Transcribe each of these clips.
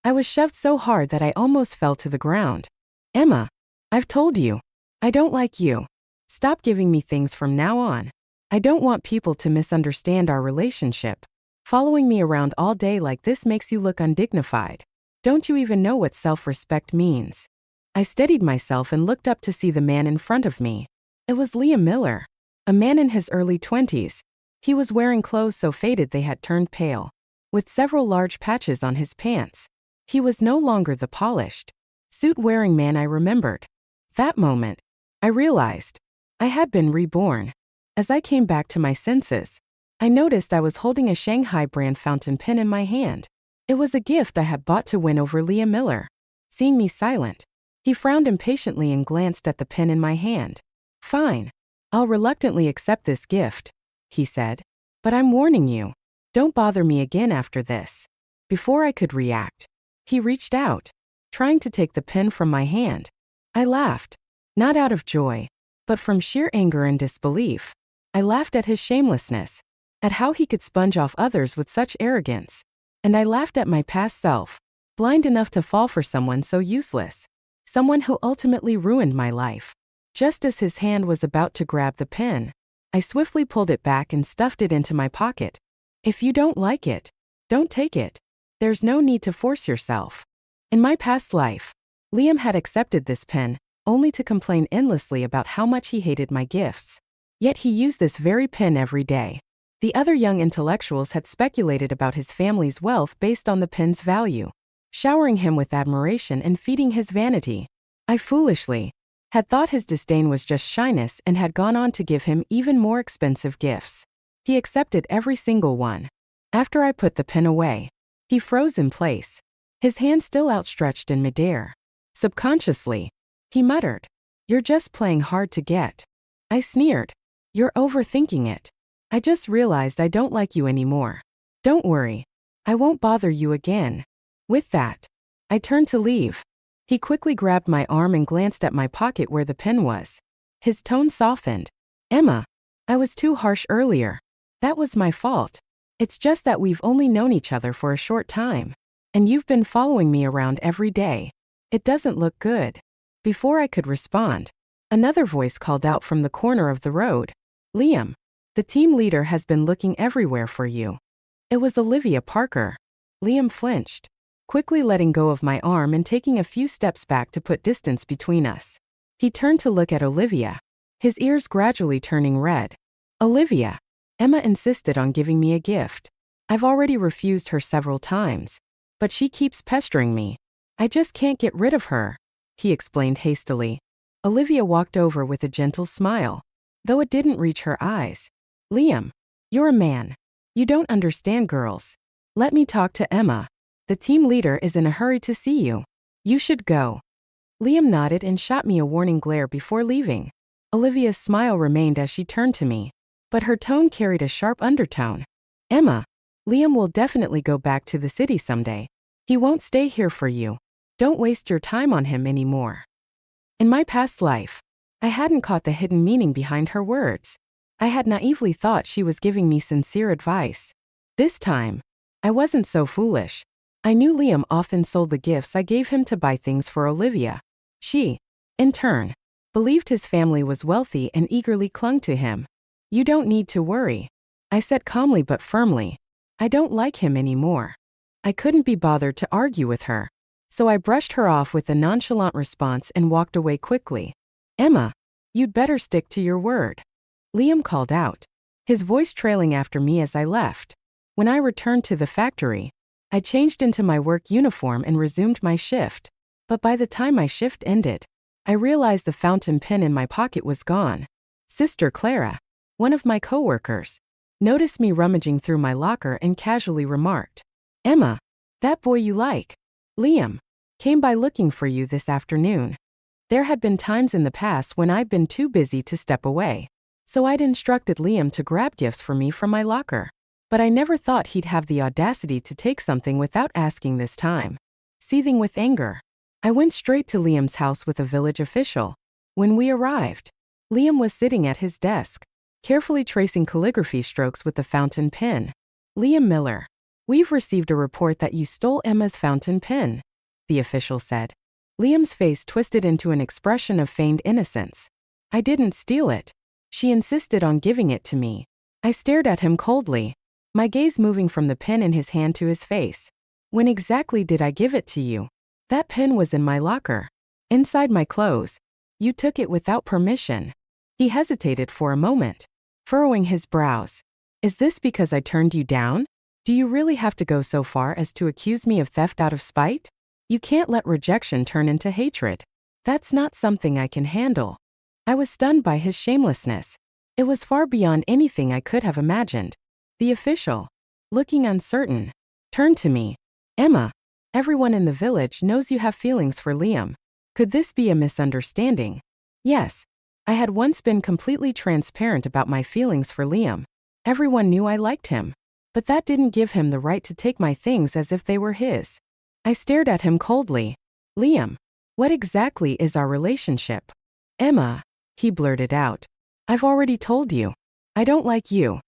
I was shoved so hard that I almost fell to the ground. Emma, I've told you. I don't like you. Stop giving me things from now on. I don't want people to misunderstand our relationship. Following me around all day like this makes you look undignified. Don't you even know what self-respect means? I steadied myself and looked up to see the man in front of me. It was Liam Miller, a man in his early 20s. He was wearing clothes so faded they had turned pale, with several large patches on his pants. He was no longer the polished, suit-wearing man I remembered. That moment, I realized I had been reborn. As I came back to my senses, I noticed I was holding a Shanghai brand fountain pen in my hand. It was a gift I had bought to win over Liam Miller. Seeing me silent, he frowned impatiently and glanced at the pen in my hand. Fine. I'll reluctantly accept this gift, he said. But I'm warning you. Don't bother me again after this. Before I could react, he reached out, trying to take the pen from my hand. I laughed, not out of joy, but from sheer anger and disbelief. I laughed at his shamelessness, at how he could sponge off others with such arrogance. And I laughed at my past self, blind enough to fall for someone so useless, someone who ultimately ruined my life. Just as his hand was about to grab the pen, I swiftly pulled it back and stuffed it into my pocket. If you don't like it, don't take it. There's no need to force yourself. In my past life, Liam had accepted this pen, only to complain endlessly about how much he hated my gifts. Yet he used this very pen every day. The other young intellectuals had speculated about his family's wealth based on the pen's value, showering him with admiration and feeding his vanity. I foolishly had thought his disdain was just shyness and had gone on to give him even more expensive gifts. He accepted every single one. After I put the pen away, he froze in place, his hand still outstretched in midair. Subconsciously, he muttered, "You're just playing hard to get." I sneered, "You're overthinking it. I just realized I don't like you anymore. Don't worry. I won't bother you again." With that, I turned to leave. He quickly grabbed my arm and glanced at my pocket where the pen was. His tone softened. "Emma, I was too harsh earlier. That was my fault. It's just that we've only known each other for a short time. And you've been following me around every day. It doesn't look good." Before I could respond, another voice called out from the corner of the road. "Liam, the team leader has been looking everywhere for you." It was Olivia Parker. Liam flinched, quickly letting go of my arm and taking a few steps back to put distance between us. He turned to look at Olivia, his ears gradually turning red. "Olivia, Emma insisted on giving me a gift. I've already refused her several times, but she keeps pestering me. I just can't get rid of her," he explained hastily. Olivia walked over with a gentle smile, though it didn't reach her eyes. "Liam, you're a man. You don't understand girls. Let me talk to Emma. The team leader is in a hurry to see you. You should go." Liam nodded and shot me a warning glare before leaving. Olivia's smile remained as she turned to me, but her tone carried a sharp undertone. "Emma, Liam will definitely go back to the city someday. He won't stay here for you. Don't waste your time on him anymore." In my past life, I hadn't caught the hidden meaning behind her words. I had naively thought she was giving me sincere advice. This time, I wasn't so foolish. I knew Liam often sold the gifts I gave him to buy things for Olivia. She, in turn, believed his family was wealthy and eagerly clung to him. "You don't need to worry," I said calmly but firmly. "I don't like him anymore." I couldn't be bothered to argue with her, so I brushed her off with a nonchalant response and walked away quickly. "Emma, you'd better stick to your word," Liam called out, his voice trailing after me as I left. When I returned to the factory, I changed into my work uniform and resumed my shift. But by the time my shift ended, I realized the fountain pen in my pocket was gone. Sister Clara, one of my coworkers, noticed me rummaging through my locker and casually remarked, "Emma, that boy you like, Liam, came by looking for you this afternoon." There had been times in the past when I'd been too busy to step away, so I'd instructed Liam to grab gifts for me from my locker. But I never thought he'd have the audacity to take something without asking this time. Seething with anger, I went straight to Liam's house with a village official. When we arrived, Liam was sitting at his desk, carefully tracing calligraphy strokes with the fountain pen. "Liam Miller, We've received a report that you stole Emma's fountain pen, the official said. Liam's face twisted into an expression of feigned innocence. I didn't steal it. She insisted on giving it to me. I stared at him coldly, my gaze moving from the pen in his hand to his face. When exactly did I give it to you? That pen was in my locker, inside my clothes. You took it without permission. He hesitated for a moment, furrowing his brows. Is this because I turned you down? Do you really have to go so far as to accuse me of theft out of spite? You can't let rejection turn into hatred. That's not something I can handle. I was stunned by his shamelessness. It was far beyond anything I could have imagined. The official, looking uncertain, turned to me. Emma, everyone in the village knows you have feelings for Liam. Could this be a misunderstanding? Yes. I had once been completely transparent about my feelings for Liam. Everyone knew I liked him. But that didn't give him the right to take my things as if they were his. I stared at him coldly. Liam, what exactly is our relationship? Emma, he blurted out. I've already told you. I don't like you.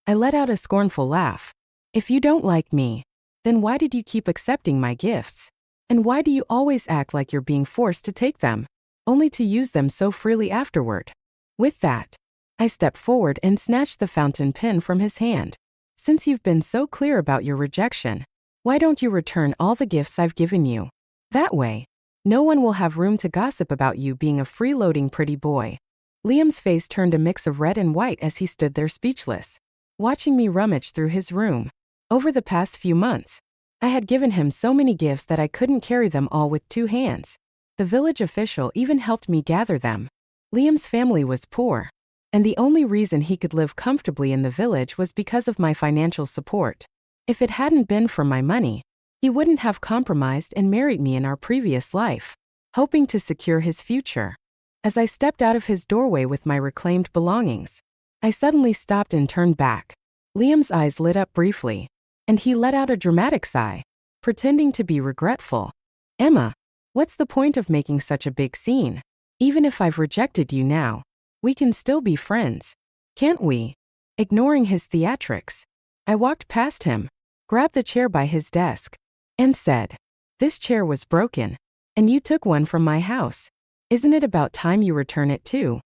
I let out a scornful laugh. If you don't like me, then why did you keep accepting my gifts? And why do you always act like you're being forced to take them, only to use them so freely afterward? With that, I stepped forward and snatched the fountain pen from his hand. Since you've been so clear about your rejection, why don't you return all the gifts I've given you? That way, no one will have room to gossip about you being a freeloading pretty boy. Liam's face turned a mix of red and white as he stood there speechless, watching me rummage through his room. Over the past few months, I had given him so many gifts that I couldn't carry them all with 2 hands. The village official even helped me gather them. Liam's family was poor, and the only reason he could live comfortably in the village was because of my financial support. If it hadn't been for my money, he wouldn't have compromised and married me in our previous life, hoping to secure his future. As I stepped out of his doorway with my reclaimed belongings, I suddenly stopped and turned back. Liam's eyes lit up briefly, and he let out a dramatic sigh, pretending to be regretful. Emma, what's the point of making such a big scene? Even if I've rejected you now, we can still be friends, can't we? Ignoring his theatrics, I walked past him, grabbed the chair by his desk, and said, this chair was broken, and you took one from my house. Isn't it about time you return it too?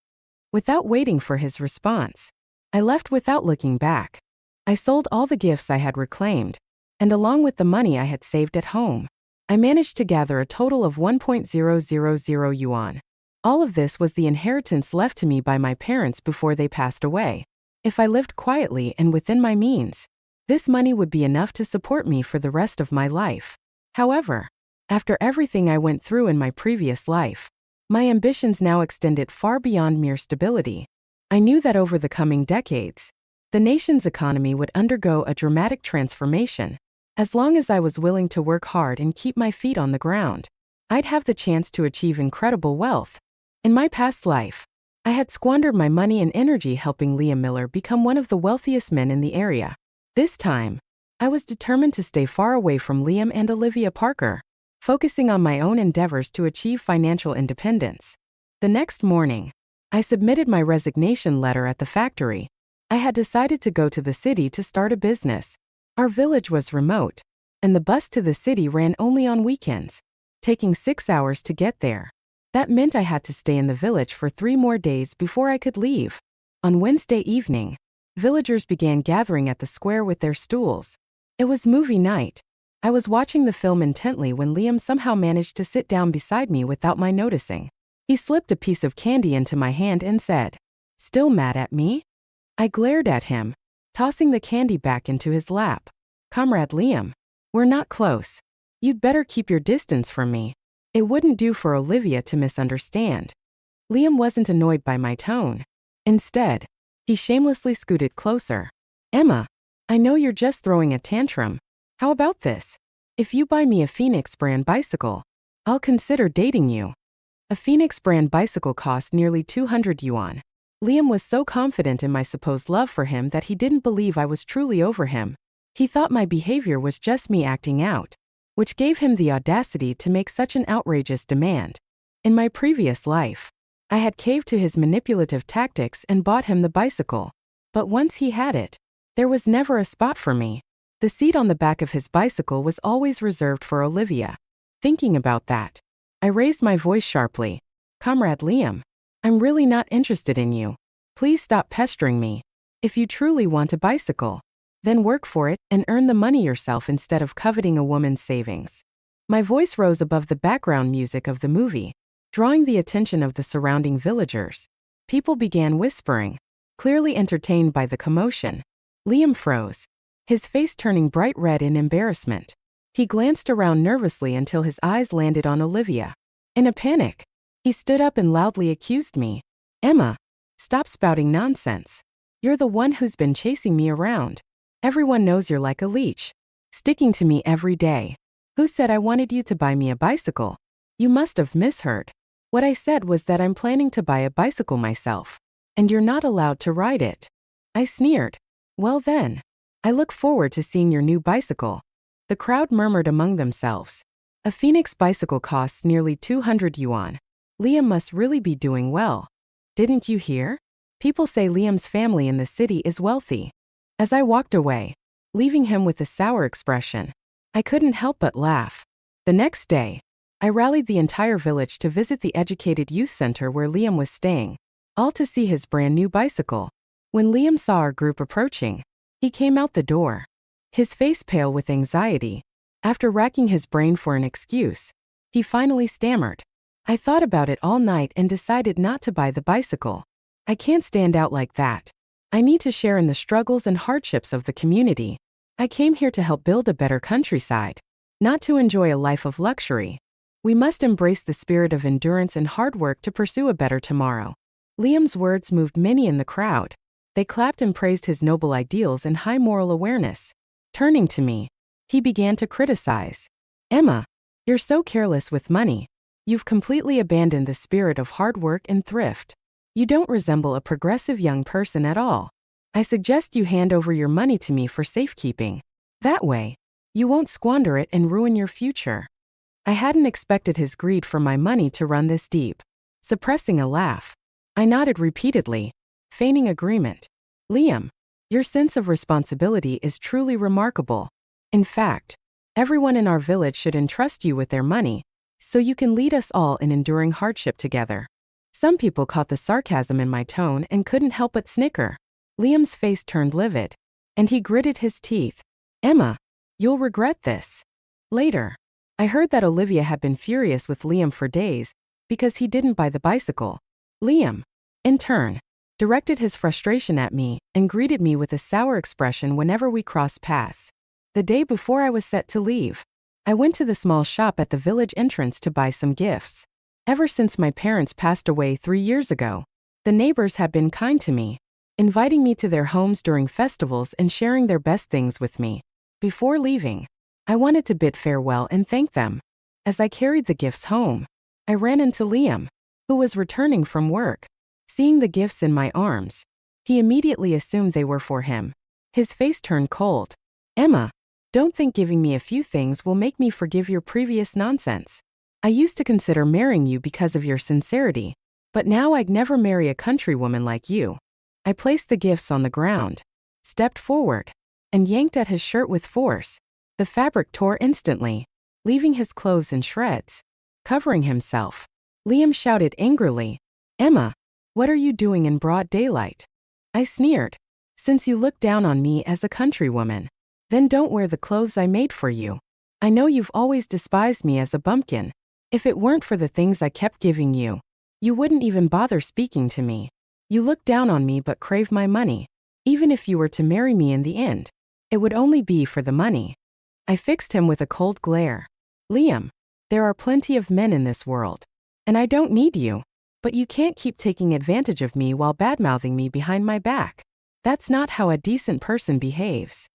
Without waiting for his response, I left without looking back. I sold all the gifts I had reclaimed, and along with the money I had saved at home, I managed to gather a total of 1,000 yuan. All of this was the inheritance left to me by my parents before they passed away. If I lived quietly and within my means, this money would be enough to support me for the rest of my life. However, after everything I went through in my previous life, my ambitions now extended far beyond mere stability. I knew that over the coming decades, the nation's economy would undergo a dramatic transformation. As long as I was willing to work hard and keep my feet on the ground, I'd have the chance to achieve incredible wealth. In my past life, I had squandered my money and energy helping Liam Miller become one of the wealthiest men in the area. This time, I was determined to stay far away from Liam and Olivia Parker, focusing on my own endeavors to achieve financial independence. The next morning, I submitted my resignation letter at the factory. I had decided to go to the city to start a business. Our village was remote, and the bus to the city ran only on weekends, taking 6 hours to get there. That meant I had to stay in the village for 3 more days before I could leave. On Wednesday evening, villagers began gathering at the square with their stools. It was movie night. I was watching the film intently when Liam somehow managed to sit down beside me without my noticing. He slipped a piece of candy into my hand and said, "Still mad at me?" I glared at him, tossing the candy back into his lap. "Comrade Liam, we're not close. You'd better keep your distance from me. It wouldn't do for Olivia to misunderstand." Liam wasn't annoyed by my tone. Instead, he shamelessly scooted closer. "Emma, I know you're just throwing a tantrum. How about this? If you buy me a Phoenix brand bicycle, I'll consider dating you." A Phoenix brand bicycle cost nearly 200 yuan. Liam was so confident in my supposed love for him that he didn't believe I was truly over him. He thought my behavior was just me acting out, which gave him the audacity to make such an outrageous demand. In my previous life, I had caved to his manipulative tactics and bought him the bicycle. But once he had it, there was never a spot for me. The seat on the back of his bicycle was always reserved for Olivia. Thinking about that, I raised my voice sharply. Comrade Liam, I'm really not interested in you. Please stop pestering me. If you truly want a bicycle, then work for it and earn the money yourself instead of coveting a woman's savings. My voice rose above the background music of the movie, drawing the attention of the surrounding villagers. People began whispering, clearly entertained by the commotion. Liam froze, his face turning bright red in embarrassment. He glanced around nervously until his eyes landed on Olivia. In a panic, he stood up and loudly accused me. Emma, stop spouting nonsense. You're the one who's been chasing me around. Everyone knows you're like a leech, sticking to me every day. Who said I wanted you to buy me a bicycle? You must have misheard. What I said was that I'm planning to buy a bicycle myself, and you're not allowed to ride it. I sneered. Well then, I look forward to seeing your new bicycle. The crowd murmured among themselves. A Phoenix bicycle costs nearly 200 yuan. Liam must really be doing well. Didn't you hear? People say Liam's family in the city is wealthy. As I walked away, leaving him with a sour expression, I couldn't help but laugh. The next day, I rallied the entire village to visit the educated youth center where Liam was staying, all to see his brand new bicycle. When Liam saw our group approaching, he came out the door, his face pale with anxiety. After racking his brain for an excuse, he finally stammered. I thought about it all night and decided not to buy the bicycle. I can't stand out like that. I need to share in the struggles and hardships of the community. I came here to help build a better countryside, not to enjoy a life of luxury. We must embrace the spirit of endurance and hard work to pursue a better tomorrow. Liam's words moved many in the crowd. They clapped and praised his noble ideals and high moral awareness. Turning to me, he began to criticize. Emma, you're so careless with money. You've completely abandoned the spirit of hard work and thrift. You don't resemble a progressive young person at all. I suggest you hand over your money to me for safekeeping. That way, you won't squander it and ruin your future. I hadn't expected his greed for my money to run this deep. Suppressing a laugh, I nodded repeatedly, feigning agreement. Liam, your sense of responsibility is truly remarkable. In fact, everyone in our village should entrust you with their money, so you can lead us all in enduring hardship together. Some people caught the sarcasm in my tone and couldn't help but snicker. Liam's face turned livid, and he gritted his teeth. Emma, you'll regret this. Later, I heard that Olivia had been furious with Liam for days because he didn't buy the bicycle. Liam, in turn, directed his frustration at me and greeted me with a sour expression whenever we crossed paths. The day before I was set to leave, I went to the small shop at the village entrance to buy some gifts. Ever since my parents passed away 3 years ago, the neighbors have been kind to me, inviting me to their homes during festivals and sharing their best things with me. Before leaving, I wanted to bid farewell and thank them. As I carried the gifts home, I ran into Liam, who was returning from work. Seeing the gifts in my arms, he immediately assumed they were for him. His face turned cold. Emma, don't think giving me a few things will make me forgive your previous nonsense. I used to consider marrying you because of your sincerity, but now I'd never marry a countrywoman like you. I placed the gifts on the ground, stepped forward, and yanked at his shirt with force. The fabric tore instantly, leaving his clothes in shreds. Covering himself, Liam shouted angrily, Emma, what are you doing in broad daylight? I sneered. Since you look down on me as a countrywoman, then don't wear the clothes I made for you. I know you've always despised me as a bumpkin. If it weren't for the things I kept giving you, you wouldn't even bother speaking to me. You look down on me but crave my money. Even if you were to marry me in the end, it would only be for the money. I fixed him with a cold glare. Liam, there are plenty of men in this world, and I don't need you, but you can't keep taking advantage of me while badmouthing me behind my back. That's not how a decent person behaves.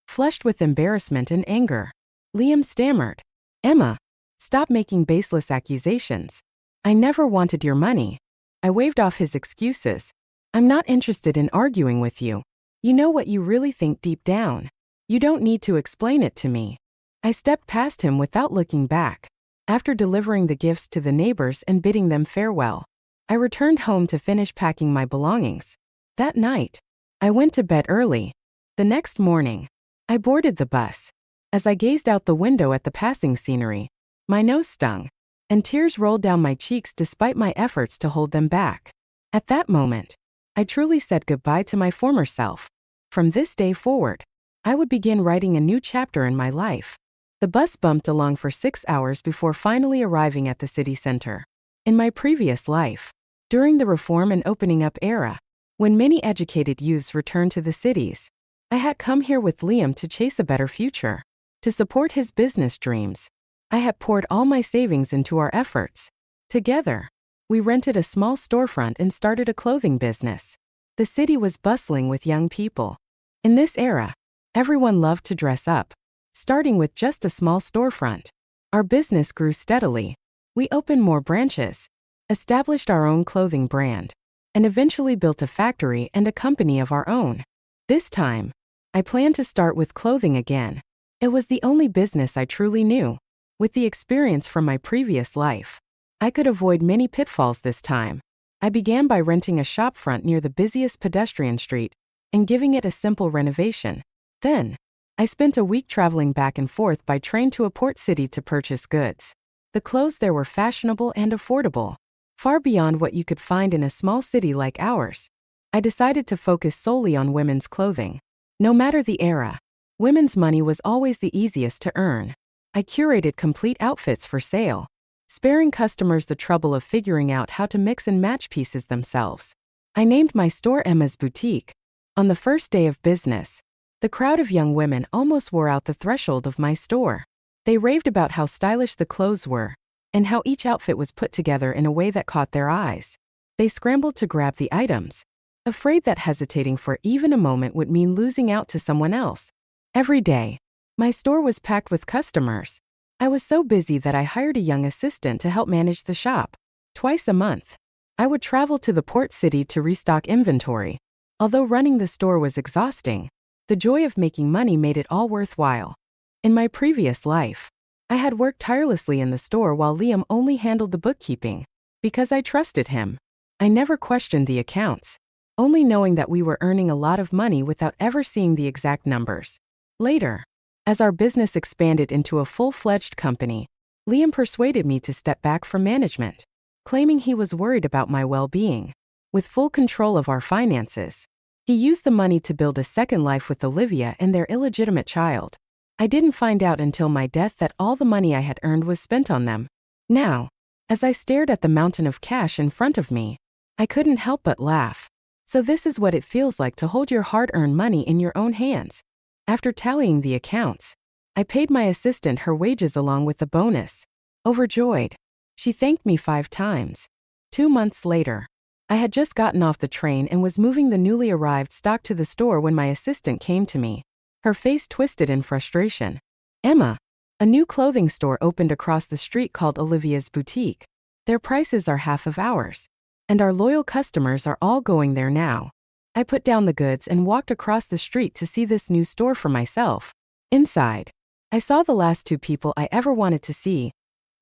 Flushed with embarrassment and anger, Liam stammered, Emma, stop making baseless accusations. I never wanted your money. I waved off his excuses. I'm not interested in arguing with you. You know what you really think deep down. You don't need to explain it to me. I stepped past him without looking back. After delivering the gifts to the neighbors and bidding them farewell, I returned home to finish packing my belongings. That night, I went to bed early. The next morning, I boarded the bus. As I gazed out the window at the passing scenery, my nose stung, and tears rolled down my cheeks despite my efforts to hold them back. At that moment, I truly said goodbye to my former self. From this day forward, I would begin writing a new chapter in my life. The bus bumped along for 6 hours before finally arriving at the city center. In my previous life, during the reform and opening up era, when many educated youths returned to the cities, I had come here with Liam to chase a better future. To support his business dreams, I had poured all my savings into our efforts. Together, we rented a small storefront and started a clothing business. The city was bustling with young people. In this era, everyone loved to dress up. Starting with just a small storefront, our business grew steadily. We opened more branches, established our own clothing brand, and eventually built a factory and a company of our own. This time, I planned to start with clothing again. It was the only business I truly knew. With the experience from my previous life, I could avoid many pitfalls this time. I began by renting a shopfront near the busiest pedestrian street and giving it a simple renovation. Then, I spent a week traveling back and forth by train to a port city to purchase goods. The clothes there were fashionable and affordable, far beyond what you could find in a small city like ours. I decided to focus solely on women's clothing. No matter the era, women's money was always the easiest to earn. I curated complete outfits for sale, sparing customers the trouble of figuring out how to mix and match pieces themselves. I named my store Emma's Boutique. On the first day of business, the crowd of young women almost wore out the threshold of my store. They raved about how stylish the clothes were, and how each outfit was put together in a way that caught their eyes. They scrambled to grab the items, afraid that hesitating for even a moment would mean losing out to someone else. Every day, my store was packed with customers. I was so busy that I hired a young assistant to help manage the shop. Twice a month, I would travel to the port city to restock inventory. Although running the store was exhausting, the joy of making money made it all worthwhile. In my previous life, I had worked tirelessly in the store while Liam only handled the bookkeeping. Because I trusted him, I never questioned the accounts, only knowing that we were earning a lot of money without ever seeing the exact numbers. Later, as our business expanded into a full-fledged company, Liam persuaded me to step back from management, claiming he was worried about my well-being. With full control of our finances, he used the money to build a second life with Olivia and their illegitimate child. I didn't find out until my death that all the money I had earned was spent on them. Now, as I stared at the mountain of cash in front of me, I couldn't help but laugh. So this is what it feels like to hold your hard-earned money in your own hands. After tallying the accounts, I paid my assistant her wages along with the bonus. Overjoyed, she thanked me 5 times. 2 months later, I had just gotten off the train and was moving the newly arrived stock to the store when my assistant came to me. Her face twisted in frustration. "Emma, a new clothing store opened across the street called Olivia's Boutique. Their prices are half of ours, and our loyal customers are all going there now." I put down the goods and walked across the street to see this new store for myself. Inside, I saw the last 2 people I ever wanted to see,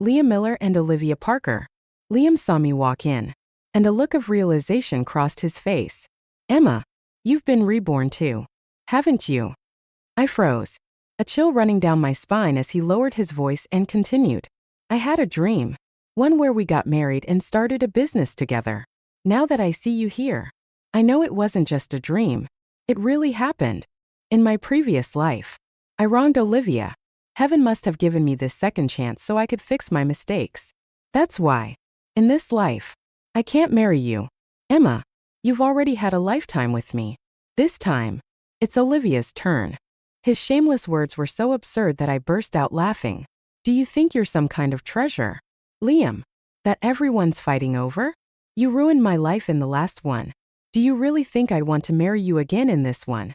Liam Miller and Olivia Parker. Liam saw me walk in, and a look of realization crossed his face. "Emma, you've been reborn too, haven't you?" I froze, a chill running down my spine as he lowered his voice and continued. "I had a dream, one where we got married and started a business together. Now that I see you here, I know it wasn't just a dream. It really happened. In my previous life, I wronged Olivia. Heaven must have given me this second chance so I could fix my mistakes. That's why, in this life, I can't marry you. Emma, you've already had a lifetime with me. This time, it's Olivia's turn." His shameless words were so absurd that I burst out laughing. "Do you think you're some kind of treasure, Liam, that everyone's fighting over? You ruined my life in the last one. Do you really think I'd want to marry you again in this one?"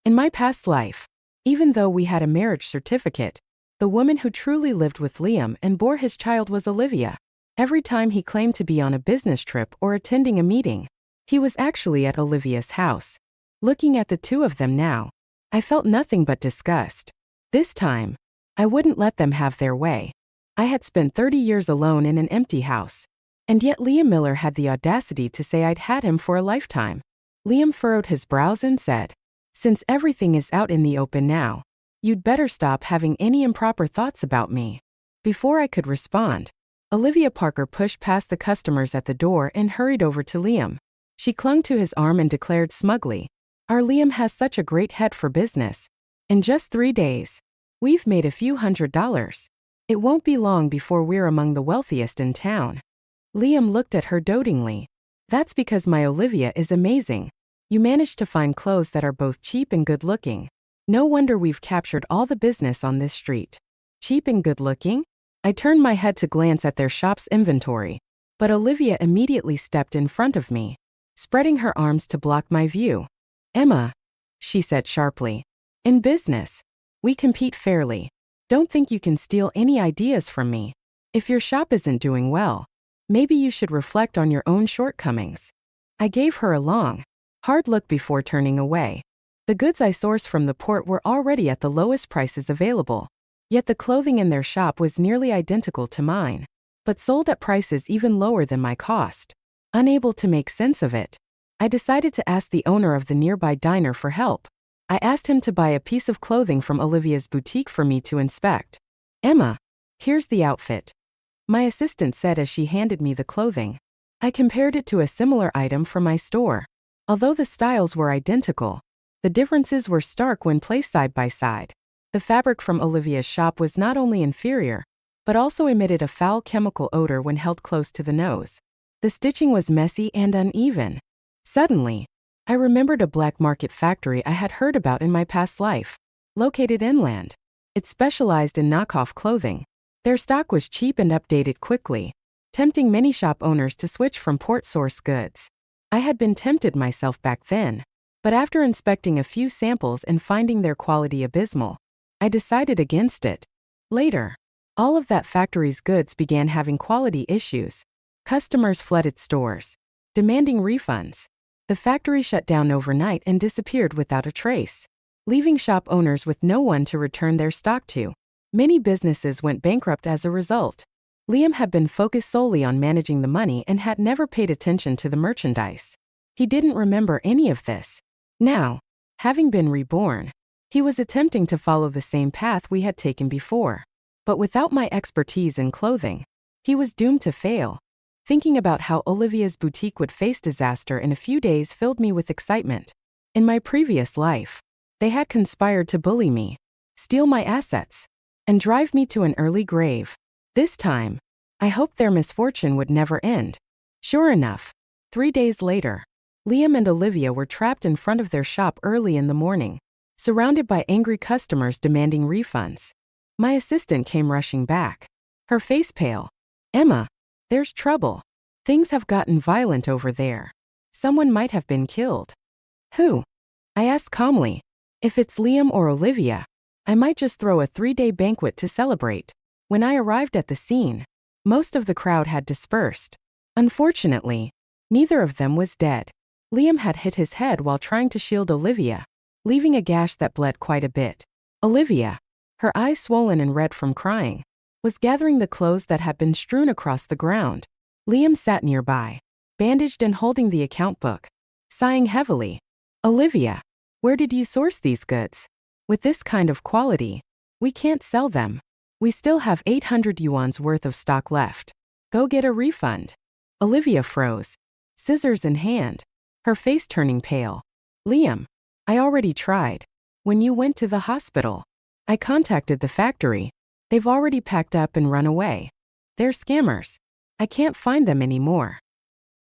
In my past life, even though we had a marriage certificate, the woman who truly lived with Liam and bore his child was Olivia. Every time he claimed to be on a business trip or attending a meeting, he was actually at Olivia's house. Looking at the 2 of them now, I felt nothing but disgust. This time, I wouldn't let them have their way. I had spent 30 years alone in an empty house, and yet Liam Miller had the audacity to say I'd had him for a lifetime. Liam furrowed his brows and said, "Since everything is out in the open now, You'd better stop having any improper thoughts about me. Before I could respond, Olivia Parker pushed past the customers at the door and hurried over to Liam. She clung to his arm and declared smugly, "Our Liam has such a great head for business. In just 3 days, we've made a few $100s. It won't be long before we're among the wealthiest in town." Liam looked at her dotingly. "That's because my Olivia is amazing. You managed to find clothes that are both cheap and good-looking. No wonder we've captured all the business on this street." Cheap and good-looking? I turned my head to glance at their shop's inventory, but Olivia immediately stepped in front of me, spreading her arms to block my view. "Emma," she said sharply, "in business, we compete fairly. Don't think you can steal any ideas from me. If your shop isn't doing well, maybe you should reflect on your own shortcomings." I gave her a long, hard look before turning away. The goods I sourced from the port were already at the lowest prices available. Yet the clothing in their shop was nearly identical to mine, but sold at prices even lower than my cost. Unable to make sense of it, I decided to ask the owner of the nearby diner for help. I asked him to buy a piece of clothing from Olivia's boutique for me to inspect. "Emma, here's the outfit," my assistant said as she handed me the clothing. I compared it to a similar item from my store. Although the styles were identical, the differences were stark when placed side by side. The fabric from Olivia's shop was not only inferior, but also emitted a foul chemical odor when held close to the nose. The stitching was messy and uneven. Suddenly, I remembered a black market factory I had heard about in my past life, located inland. It specialized in knockoff clothing. Their stock was cheap and updated quickly, tempting many shop owners to switch from port-source goods. I had been tempted myself back then, but after inspecting a few samples and finding their quality abysmal, I decided against it. Later, all of that factory's goods began having quality issues. Customers flooded stores, demanding refunds. The factory shut down overnight and disappeared without a trace, leaving shop owners with no one to return their stock to. Many businesses went bankrupt as a result. Liam had been focused solely on managing the money and had never paid attention to the merchandise. He didn't remember any of this. Now, having been reborn, he was attempting to follow the same path we had taken before. But without my expertise in clothing, he was doomed to fail. Thinking about how Olivia's boutique would face disaster in a few days filled me with excitement. In my previous life, they had conspired to bully me, steal my assets, and drive me to an early grave. This time, I hoped their misfortune would never end. Sure enough, 3 days later, Liam and Olivia were trapped in front of their shop early in the morning, surrounded by angry customers demanding refunds. My assistant came rushing back, her face pale. "Emma, there's trouble. Things have gotten violent over there. Someone might have been killed." "Who?" I asked calmly. "If it's Liam or Olivia, I might just throw a 3-day banquet to celebrate." When I arrived at the scene, most of the crowd had dispersed. Unfortunately, neither of them was dead. Liam had hit his head while trying to shield Olivia, leaving a gash that bled quite a bit. Olivia, her eyes swollen and red from crying, was gathering the clothes that had been strewn across the ground. Liam sat nearby, bandaged and holding the account book, sighing heavily. "Olivia, where did you source these goods? With this kind of quality, we can't sell them. We still have 800 yuan's worth of stock left. Go get a refund." Olivia froze, scissors in hand, her face turning pale. "Liam, I already tried. When you went to the hospital, I contacted the factory. They've already packed up and run away. They're scammers. I can't find them anymore."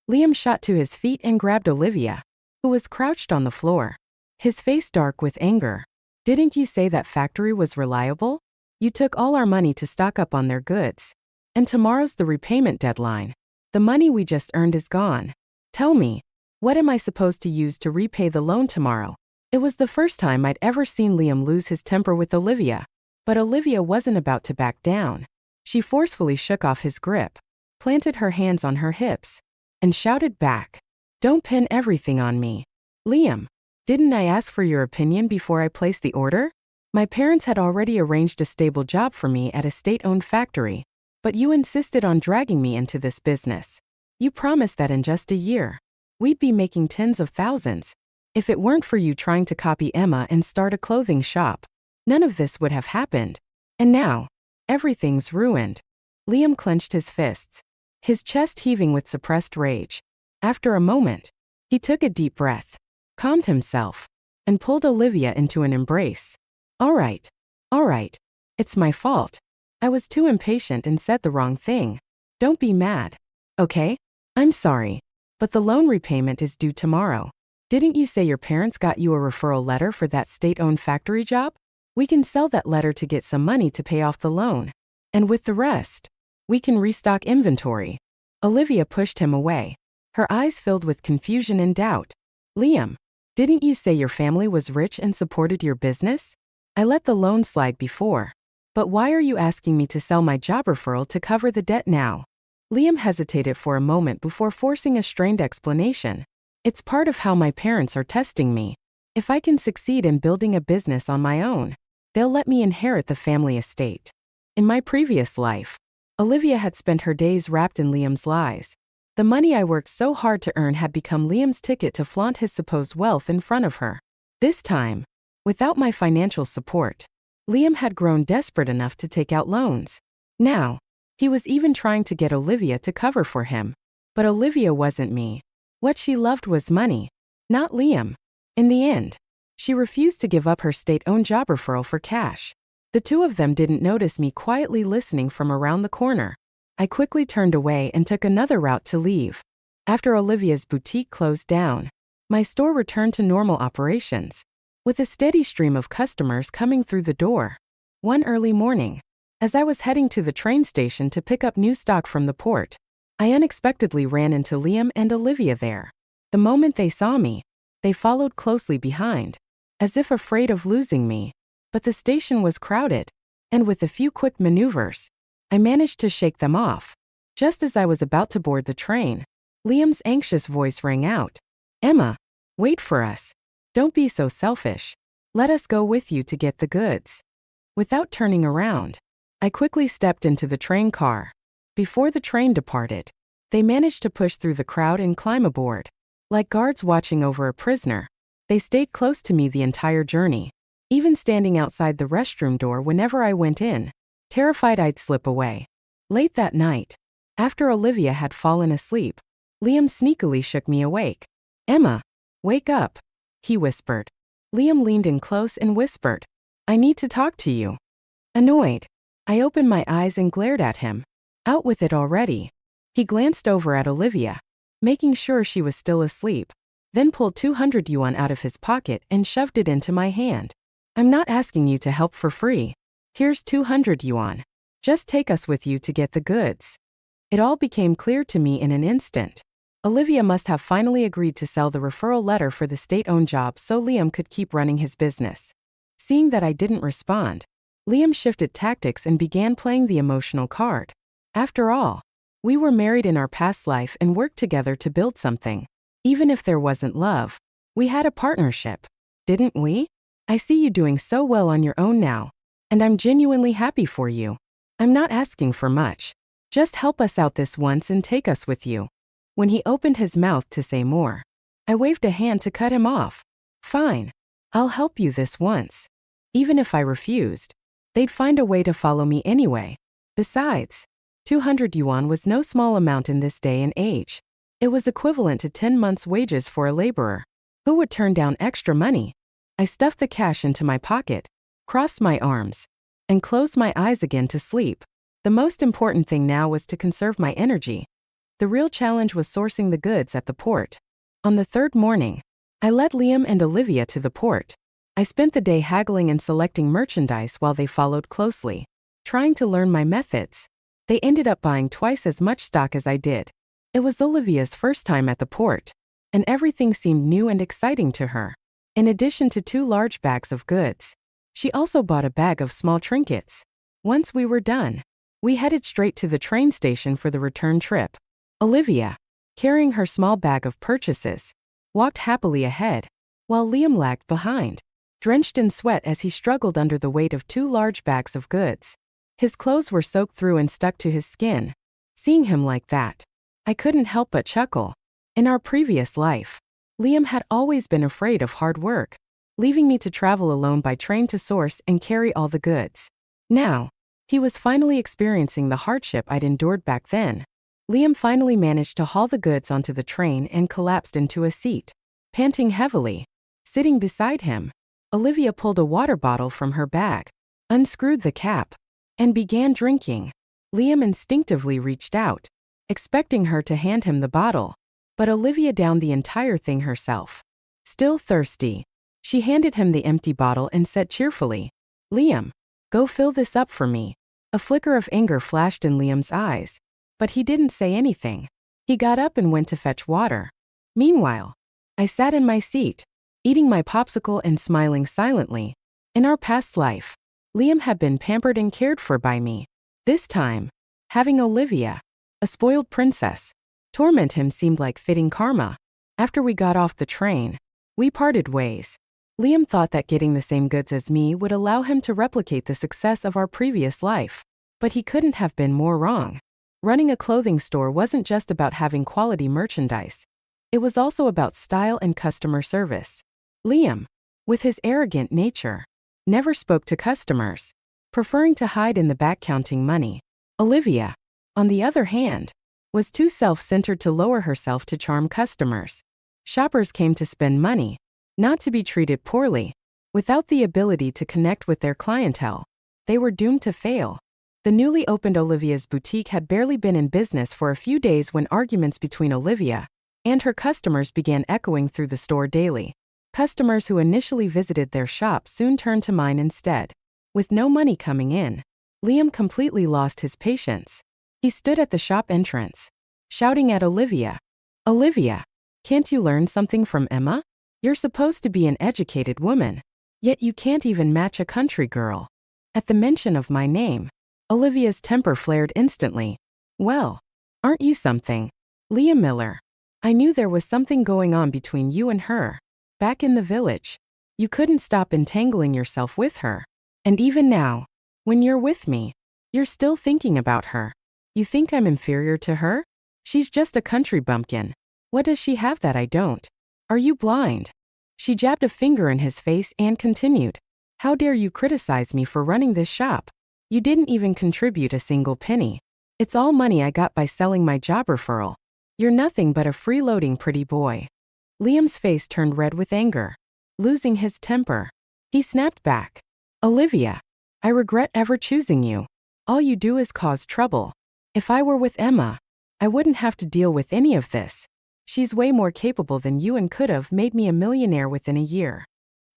Liam shot to his feet and grabbed Olivia, who was crouched on the floor, his face dark with anger. "Didn't you say that factory was reliable? You took all our money to stock up on their goods. And tomorrow's the repayment deadline. The money we just earned is gone. Tell me, what am I supposed to use to repay the loan tomorrow?" It was the first time I'd ever seen Liam lose his temper with Olivia. But Olivia wasn't about to back down. She forcefully shook off his grip, planted her hands on her hips, and shouted back, "Don't pin everything on me. Liam, didn't I ask for your opinion before I placed the order? My parents had already arranged a stable job for me at a state-owned factory, but you insisted on dragging me into this business. You promised that in just a year, we'd be making tens of thousands. If it weren't for you trying to copy Emma and start a clothing shop, none of this would have happened. And now, everything's ruined. Liam clenched his fists, his chest heaving with suppressed rage. After a moment, he took a deep breath, calmed himself, and pulled Olivia into an embrace. All right, it's my fault. I was too impatient and said the wrong thing. Don't be mad, okay? I'm sorry, but the loan repayment is due tomorrow. Didn't you say your parents got you a referral letter for that state-owned factory job? We can sell that letter to get some money to pay off the loan. And with the rest, we can restock inventory. Olivia pushed him away, her eyes filled with confusion and doubt. Liam, didn't you say your family was rich and supported your business? I let the loan slide before. But why are you asking me to sell my job referral to cover the debt now? Liam hesitated for a moment before forcing a strained explanation. It's part of how my parents are testing me. If I can succeed in building a business on my own, they'll let me inherit the family estate. In my previous life, Olivia had spent her days wrapped in Liam's lies. The money I worked so hard to earn had become Liam's ticket to flaunt his supposed wealth in front of her. This time, without my financial support, Liam had grown desperate enough to take out loans. Now, he was even trying to get Olivia to cover for him. But Olivia wasn't me. What she loved was money, not Liam. In the end, she refused to give up her state-owned job referral for cash. The two of them didn't notice me quietly listening from around the corner. I quickly turned away and took another route to leave. After Olivia's boutique closed down, my store returned to normal operations, with a steady stream of customers coming through the door. One early morning, as I was heading to the train station to pick up new stock from the port, I unexpectedly ran into Liam and Olivia there. The moment they saw me, they followed closely behind, as if afraid of losing me. But the station was crowded, and with a few quick maneuvers, I managed to shake them off. Just as I was about to board the train, Liam's anxious voice rang out. Emma, wait for us. Don't be so selfish. Let us go with you to get the goods. Without turning around, I quickly stepped into the train car. Before the train departed, they managed to push through the crowd and climb aboard. Like guards watching over a prisoner, they stayed close to me the entire journey, even standing outside the restroom door whenever I went in, terrified I'd slip away. Late that night, after Olivia had fallen asleep, Liam sneakily shook me awake. Emma, wake up, he whispered. Liam leaned in close and whispered, I need to talk to you. Annoyed, I opened my eyes and glared at him. Out with it already. He glanced over at Olivia, making sure she was still asleep, then pulled 200 yuan out of his pocket and shoved it into my hand. I'm not asking you to help for free. Here's 200 yuan. Just take us with you to get the goods. It all became clear to me in an instant. Olivia must have finally agreed to sell the referral letter for the state-owned job so Liam could keep running his business. Seeing that I didn't respond, Liam shifted tactics and began playing the emotional card. After all, we were married in our past life and worked together to build something. Even if there wasn't love, we had a partnership, didn't we? I see you doing so well on your own now, and I'm genuinely happy for you. I'm not asking for much. Just help us out this once and take us with you. When he opened his mouth to say more, I waved a hand to cut him off. Fine, I'll help you this once. Even if I refused, they'd find a way to follow me anyway. Besides, 200 yuan was no small amount in this day and age. It was equivalent to 10 months' wages for a laborer. Who would turn down extra money? I stuffed the cash into my pocket, crossed my arms, and closed my eyes again to sleep. The most important thing now was to conserve my energy. The real challenge was sourcing the goods at the port. On the third morning, I led Liam and Olivia to the port. I spent the day haggling and selecting merchandise while they followed closely, trying to learn my methods. They ended up buying twice as much stock as I did. It was Olivia's first time at the port, and everything seemed new and exciting to her. In addition to 2 large bags of goods, she also bought a bag of small trinkets. Once we were done, we headed straight to the train station for the return trip. Olivia, carrying her small bag of purchases, walked happily ahead, while Liam lagged behind, drenched in sweat as he struggled under the weight of 2 large bags of goods. His clothes were soaked through and stuck to his skin. Seeing him like that, I couldn't help but chuckle. In our previous life, Liam had always been afraid of hard work. leaving me to travel alone by train to source and carry all the goods. Now, he was finally experiencing the hardship I'd endured back then. Liam finally managed to haul the goods onto the train and collapsed into a seat. Panting heavily, sitting beside him, Olivia pulled a water bottle from her bag, unscrewed the cap, and began drinking. Liam instinctively reached out, expecting her to hand him the bottle, but Olivia downed the entire thing herself. Still thirsty, she handed him the empty bottle and said cheerfully, "Liam, go fill this up for me." A flicker of anger flashed in Liam's eyes, but he didn't say anything. He got up and went to fetch water. Meanwhile, I sat in my seat, eating my popsicle and smiling silently. In our past life, Liam had been pampered and cared for by me. This time, having Olivia, a spoiled princess, torment him seemed like fitting karma. After we got off the train, we parted ways. Liam thought that getting the same goods as me would allow him to replicate the success of our previous life. But he couldn't have been more wrong. Running a clothing store wasn't just about having quality merchandise. It was also about style and customer service. Liam, with his arrogant nature, never spoke to customers, preferring to hide in the back counting money. Olivia, on the other hand, was too self-centered to lower herself to charm customers. Shoppers came to spend money, not to be treated poorly. Without the ability to connect with their clientele, they were doomed to fail. The newly opened Olivia's boutique had barely been in business for a few days when arguments between Olivia and her customers began echoing through the store daily. Customers who initially visited their shop soon turned to mine instead. With no money coming in, Liam completely lost his patience. He stood at the shop entrance, shouting at Olivia, "Olivia, can't you learn something from Emma? You're supposed to be an educated woman, yet you can't even match a country girl." At the mention of my name, Olivia's temper flared instantly. "Well, aren't you something, Liam Miller? I knew there was something going on between you and her. Back in the village, you couldn't stop entangling yourself with her. And even now, when you're with me, you're still thinking about her. You think I'm inferior to her? She's just a country bumpkin. What does she have that I don't? Are you blind?" She jabbed a finger in his face and continued, "How dare you criticize me for running this shop? You didn't even contribute a single penny. It's all money I got by selling my job referral. You're nothing but a freeloading pretty boy." Liam's face turned red with anger. Losing his temper, he snapped back, "Olivia, I regret ever choosing you. All you do is cause trouble. If I were with Emma, I wouldn't have to deal with any of this. She's way more capable than you and could have made me a millionaire within a year."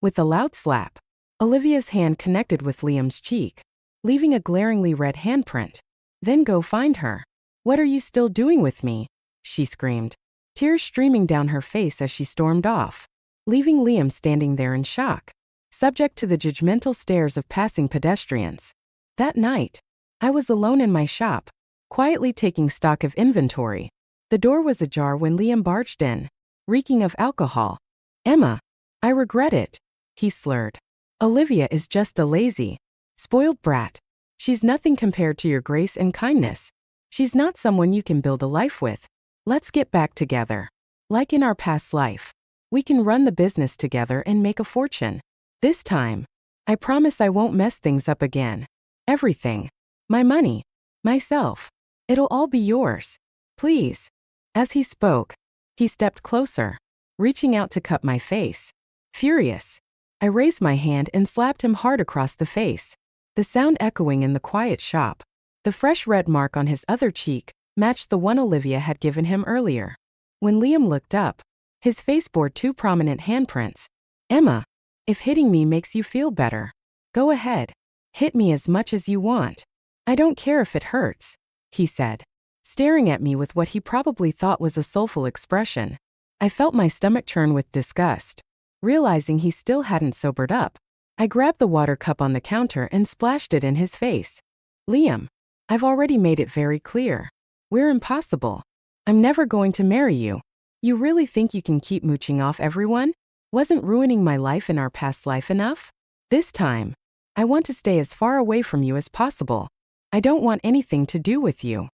With a loud slap, Olivia's hand connected with Liam's cheek, leaving a glaringly red handprint. "Then go find her. What are you still doing with me?" she screamed, tears streaming down her face as she stormed off, leaving Liam standing there in shock, subject to the judgmental stares of passing pedestrians. That night, I was alone in my shop, quietly taking stock of inventory. The door was ajar when Liam barged in, reeking of alcohol. "Emma, I regret it," he slurred. "Olivia is just a lazy, spoiled brat. She's nothing compared to your grace and kindness. She's not someone you can build a life with. Let's get back together. Like in our past life, we can run the business together and make a fortune. This time, I promise I won't mess things up again. Everything, my money, myself, it'll all be yours. Please." As he spoke, he stepped closer, reaching out to cup my face. Furious, I raised my hand and slapped him hard across the face, the sound echoing in the quiet shop. The fresh red mark on his other cheek matched the one Olivia had given him earlier. When Liam looked up, his face bore two prominent handprints. "Emma, if hitting me makes you feel better, go ahead. Hit me as much as you want. I don't care if it hurts," he said, staring at me with what he probably thought was a soulful expression. I felt my stomach churn with disgust. Realizing he still hadn't sobered up, I grabbed the water cup on the counter and splashed it in his face. "Liam, I've already made it very clear. We're impossible. I'm never going to marry you. You really think you can keep mooching off everyone? Wasn't ruining my life in our past life enough? This time, I want to stay as far away from you as possible. I don't want anything to do with you."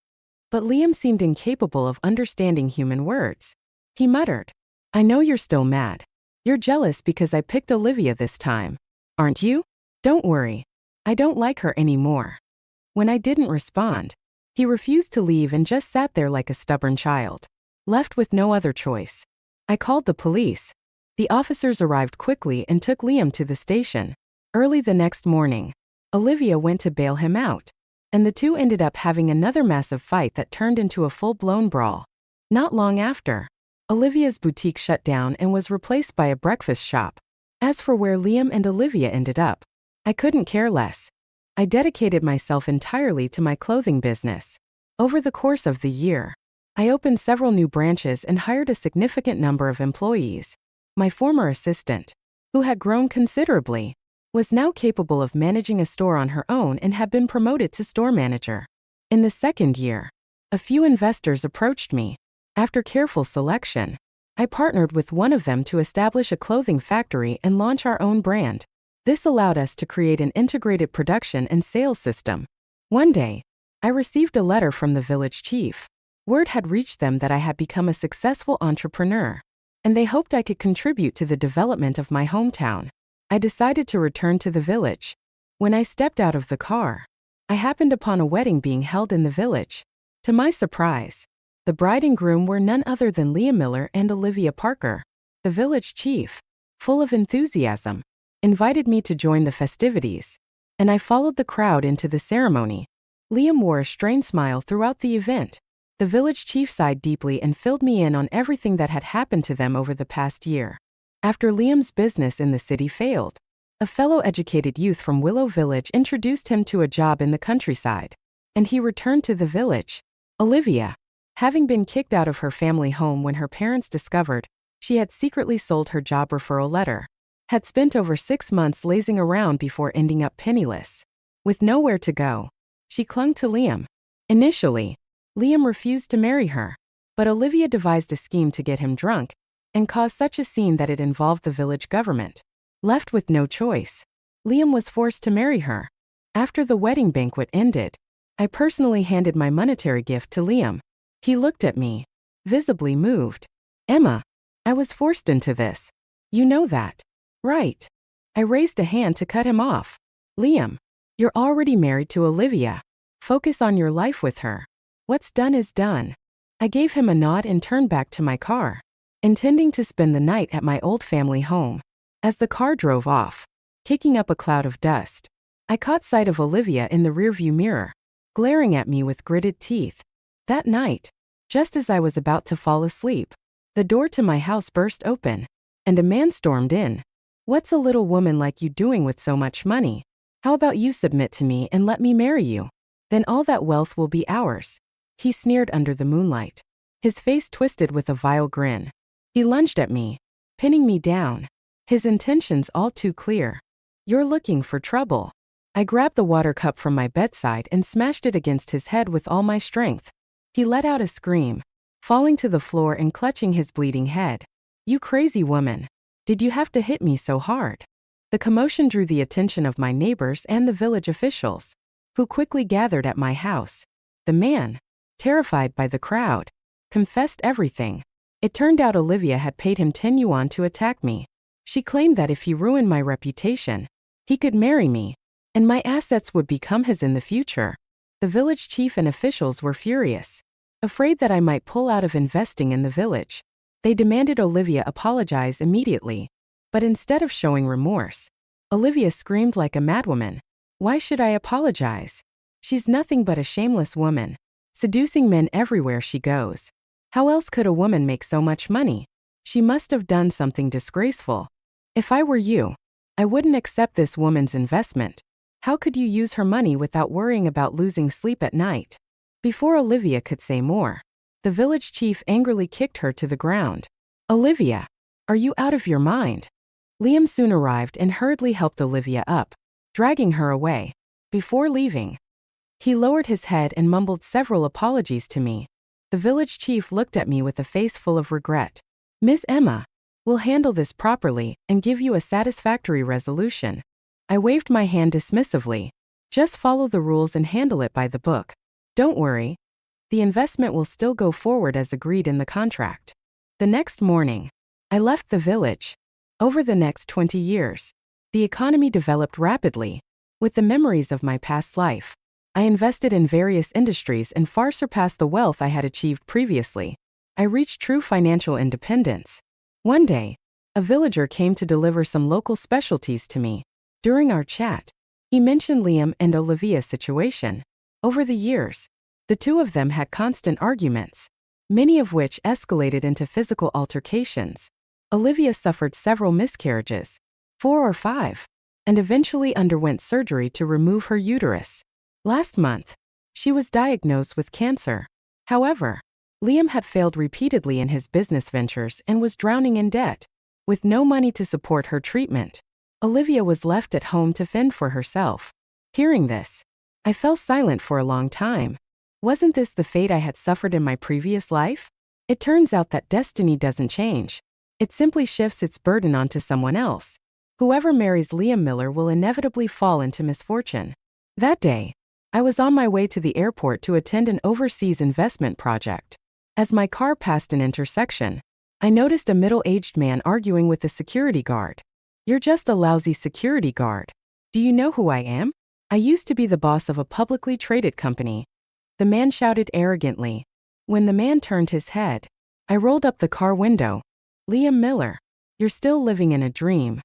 But Liam seemed incapable of understanding human words. He muttered, "I know you're still mad. You're jealous because I picked Olivia this time, aren't you? Don't worry. I don't like her anymore. When I didn't respond, he refused to leave and just sat there like a stubborn child, left with no other choice. I called the police. The officers arrived quickly and took Liam to the station. Early the next morning, Olivia went to bail him out, and the two ended up having another massive fight that turned into a full-blown brawl. Not long after, Olivia's boutique shut down and was replaced by a breakfast shop. As for where Liam and Olivia ended up, I couldn't care less. I dedicated myself entirely to my clothing business. Over the course of the year, I opened several new branches and hired a significant number of employees. My former assistant, who had grown considerably, was now capable of managing a store on her own and had been promoted to store manager. In the second year, a few investors approached me. After careful selection, I partnered with one of them to establish a clothing factory and launch our own brand. This allowed us to create an integrated production and sales system. One day, I received a letter from the village chief. Word had reached them that I had become a successful entrepreneur, and they hoped I could contribute to the development of my hometown. I decided to return to the village. When I stepped out of the car, I happened upon a wedding being held in the village. To my surprise, the bride and groom were none other than Leah Miller and Olivia Parker. The village chief, full of enthusiasm, invited me to join the festivities, and I followed the crowd into the ceremony. Liam wore a strained smile throughout the event. The village chief sighed deeply and filled me in on everything that had happened to them over the past year. After Liam's business in the city failed, a fellow educated youth from Willow Village introduced him to a job in the countryside, and he returned to the village. Olivia, having been kicked out of her family home when her parents discovered she had secretly sold her job referral letter, had spent over 6 months lazing around before ending up penniless. With nowhere to go, she clung to Liam. Initially, Liam refused to marry her, but Olivia devised a scheme to get him drunk and cause such a scene that it involved the village government. Left with no choice, Liam was forced to marry her. After the wedding banquet ended, I personally handed my monetary gift to Liam. He looked at me, visibly moved. "Emma, I was forced into this. You know that, right?" I raised a hand to cut him off. "Liam, you're already married to Olivia. Focus on your life with her. What's done is done." I gave him a nod and turned back to my car, intending to spend the night at my old family home. As the car drove off, kicking up a cloud of dust, I caught sight of Olivia in the rearview mirror, glaring at me with gritted teeth. That night, just as I was about to fall asleep, the door to my house burst open, and a man stormed in. "What's a little woman like you doing with so much money? How about you submit to me and let me marry you? Then all that wealth will be ours." He sneered under the moonlight, his face twisted with a vile grin. He lunged at me, pinning me down, his intentions all too clear. "You're looking for trouble." I grabbed the water cup from my bedside and smashed it against his head with all my strength. He let out a scream, falling to the floor and clutching his bleeding head. "You crazy woman. Did you have to hit me so hard?" The commotion drew the attention of my neighbors and the village officials, who quickly gathered at my house. The man, terrified by the crowd, confessed everything. It turned out Olivia had paid him 10 yuan to attack me. She claimed that if he ruined my reputation, he could marry me, and my assets would become his in the future. The village chief and officials were furious, afraid that I might pull out of investing in the village. They demanded Olivia apologize immediately, but instead of showing remorse, Olivia screamed like a madwoman. "Why should I apologize? She's nothing but a shameless woman, seducing men everywhere she goes. How else could a woman make so much money? She must have done something disgraceful. If I were you, I wouldn't accept this woman's investment. How could you use her money without worrying about losing sleep at night?" Before Olivia could say more, the village chief angrily kicked her to the ground. "Olivia, are you out of your mind?" Liam soon arrived and hurriedly helped Olivia up, dragging her away. Before leaving, he lowered his head and mumbled several apologies to me. The village chief looked at me with a face full of regret. "Miss Emma, we'll handle this properly and give you a satisfactory resolution." I waved my hand dismissively. "Just follow the rules and handle it by the book. Don't worry. The investment will still go forward as agreed in the contract." The next morning, I left the village. Over the next 20 years, the economy developed rapidly. With the memories of my past life, I invested in various industries and far surpassed the wealth I had achieved previously. I reached true financial independence. One day, a villager came to deliver some local specialties to me. During our chat, he mentioned Liam and Olivia's situation. Over the years, the two of them had constant arguments, many of which escalated into physical altercations. Olivia suffered several miscarriages, 4 or 5, and eventually underwent surgery to remove her uterus. Last month, she was diagnosed with cancer. However, Liam had failed repeatedly in his business ventures and was drowning in debt. With no money to support her treatment, Olivia was left at home to fend for herself. Hearing this, I fell silent for a long time. Wasn't this the fate I had suffered in my previous life? It turns out that destiny doesn't change. It simply shifts its burden onto someone else. Whoever marries Liam Miller will inevitably fall into misfortune. That day, I was on my way to the airport to attend an overseas investment project. As my car passed an intersection, I noticed a middle-aged man arguing with the security guard. "You're just a lousy security guard. Do you know who I am? I used to be the boss of a publicly traded company," the man shouted arrogantly. When the man turned his head, I rolled up the car window. "Liam Miller, you're still living in a dream."